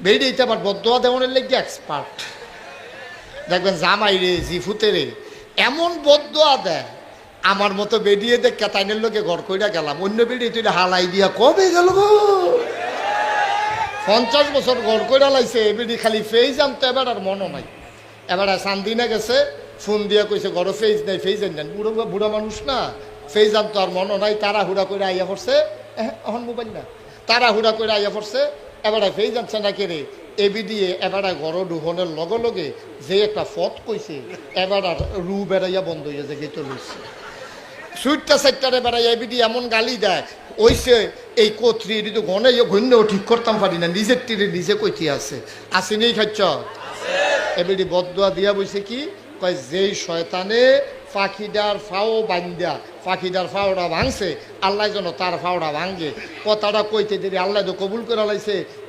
বেরিয়েতে আবার বদোয়া দেওয়ানের লেগে এক্সপার্ট। দেখবেন জামাই রে জিফুতে রে এমন বদোয়া দেয়, আমার মতো বেরিয়ে দেখ কেতাইনের লোকে ঘর কইরা গেলাম, অন্য বেরিয়ে তুই হালাই দিয়া কবে গেল গো 50 বছর ঘর কইরা লাইছে, বেরি খালি ফেজ আনতো, এবার আর মনও নাই। এবার সান্দিনা গেছে, ফোন দিয়া কইছে ঘরে ফেজ নাই, ফেজ আন বুড়ো বুড়া মানুষ না, ফেজ আনতো আর মনও নাই, তারা হুড়া করে আইয়া পড়ছে, এখন মোবাইল না, তারা হুড়া করে আইয়া পড়ছে। এবার ফেজ আনছে না কেড়ে এবি দিয়ে, এবার ঘর ঢুকনের লগে লগে যে একটা ফত কইছে, এবার আর রু বেড়াইয়া বন্ধ হইয়া যে গেতে লইছে। সুইটটা সাইটটারে বেড়াইয়া এবি দিয়ে এমন গালি দেয়, ওইসে এই কোথরি এটি তো গনে ঘন্যও ঠিক করতাম পারি না, নিজের তীরে নিজে কইতে আছে, আসেনি খাচ্ছ। এবারে বদদোয়া দিয়া বইছে কি কয়, যেই শয়তানে পাখিটার ফাও বান্ধা পাখিটার ফাওড়া ভাঙছে, আল্লাহ যেন তার ফাওড়া ভাঙে। কথাটা কইতে দেরি আল্লাহ তো কবুল করে লাইছে।